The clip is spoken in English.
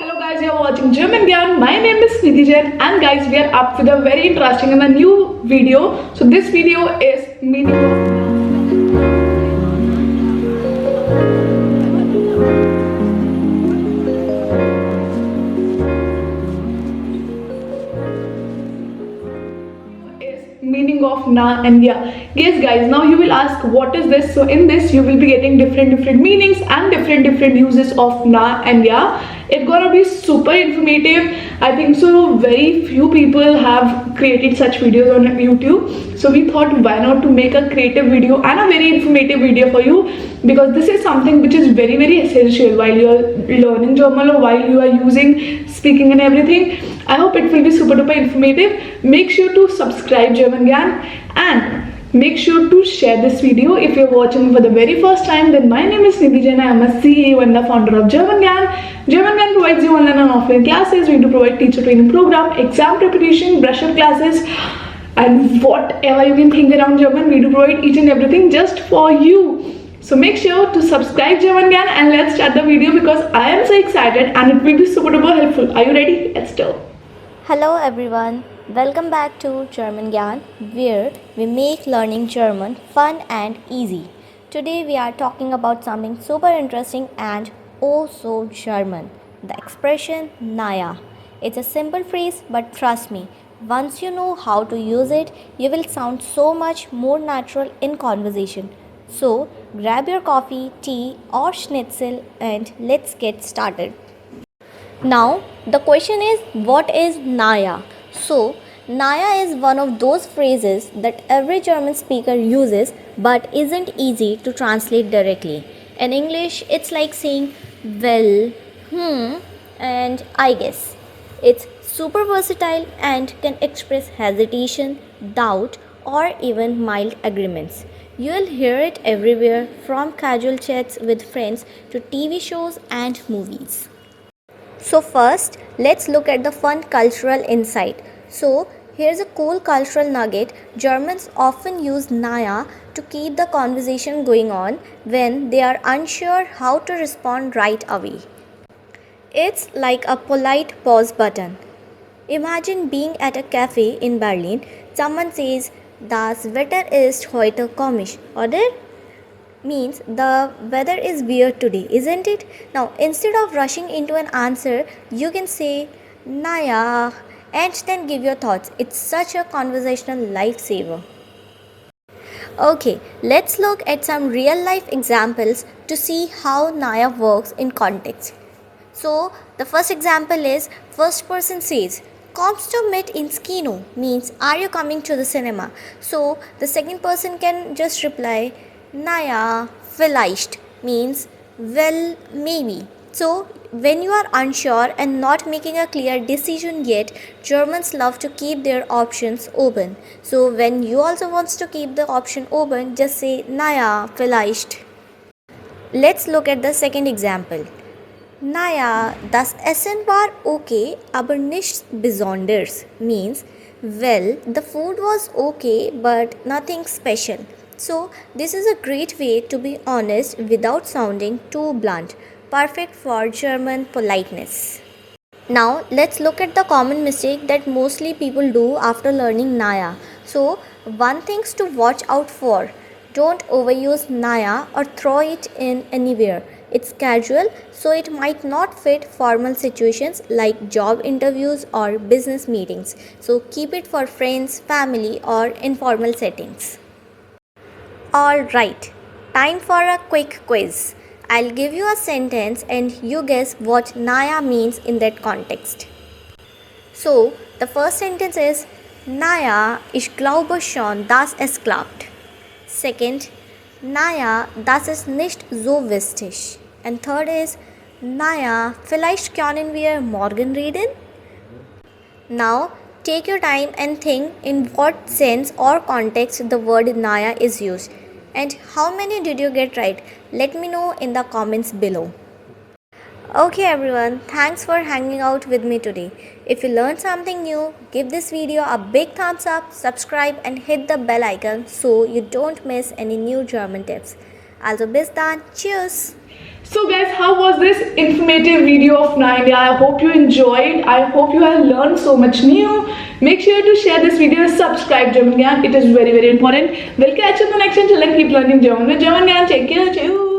Hello guys, you are watching German Gyan. My name is Nidhi Jain and guys, we are up with a very interesting and a new video. So this video is meaning of na and ya. Yes guys, now you will ask what is this. So in this you will be getting different meanings and different uses of na and ya. It's gonna be super informative. I think so very few people have created such videos on YouTube, so we thought why not to make a creative video and a very informative video for you, because this is something which is very essential while you are learning German or while you are using speaking and everything. I hope it will be super duper informative. Make sure to subscribe German Gyan and make sure to share this video. If you're watching for the very first time, then my name is Nidhi Jain. I am a CEO and the founder of German Gyan. German Gyan provides you online and offline classes. We do provide teacher training program, exam preparation, brush up classes, and whatever you can think around German, we do provide each and everything just for you. So make sure to subscribe German Gyan and let's start the video because I am so excited and it will be super duper helpful. Are you ready? Let's go. Hello everyone, welcome back to German Gyan, where we make learning German fun and easy. Today we are talking about something super interesting and oh so German, the expression Naya. It's a simple phrase, but trust me, once you know how to use it, you will sound so much more natural in conversation. So grab your coffee, tea or schnitzel and let's get started. Now, the question is, what is Naya? So, Naya is one of those phrases that every German speaker uses but isn't easy to translate directly. In English, it's like saying, well, and I guess. It's super versatile and can express hesitation, doubt, or even mild agreements. You'll hear it everywhere, from casual chats with friends to TV shows and movies. So first, let's look at the fun cultural insight. So here's a cool cultural nugget. Germans often use Naya to keep the conversation going on when they are unsure how to respond right away. It's like a polite pause button. Imagine being at a cafe in Berlin. Someone says, "Das Wetter ist heute komisch," oder? Means the weather is weird today, isn't it? Now, instead of rushing into an answer, you can say, Naya, and then give your thoughts. It's such a conversational lifesaver. Okay, let's look at some real life examples to see how Naya works in context. So, the first example is first person says, Kommst du mit ins Kino? Means, are you coming to the cinema? So, the second person can just reply, Naya, vielleicht means well, maybe. So, when you are unsure and not making a clear decision yet, Germans love to keep their options open. So, when you also wants to keep the option open, just say Naya, vielleicht. Let's look at the second example. Naja, das Essen war okay, aber nichts Besonderes means, well, the food was okay, but nothing special. So, this is a great way to be honest without sounding too blunt. Perfect for German politeness. Now, let's look at the common mistake that mostly people do after learning Naya. So, one things to watch out for. Don't overuse Naya or throw it in anywhere. It's casual, so it might not fit formal situations like job interviews or business meetings. So, keep it for friends, family, or informal settings. Alright, time for a quick quiz. I'll give you a sentence and you guess what Naya means in that context. So, the first sentence is Naya, ich glaube schon, dass es klappt. Second, Naya, das ist nicht so wichtig. And third is Naya, vielleicht können wir morgen reden? Now, take your time and think in what sense or context the word Naya is used. And how many did you get right? Let me know in the comments below. Okay everyone, thanks for hanging out with me today. If you learned something new, give this video a big thumbs up, subscribe and hit the bell icon so you don't miss any new German tips. Also bis dann. Cheers. So guys, how was this informative video of India? I hope you enjoyed. I hope you have learned so much new. Make sure to share this video, subscribe German Gyan. It is very important. We'll catch you in the next one. Till then, keep learning German with German Gyan. Take care. Cheers.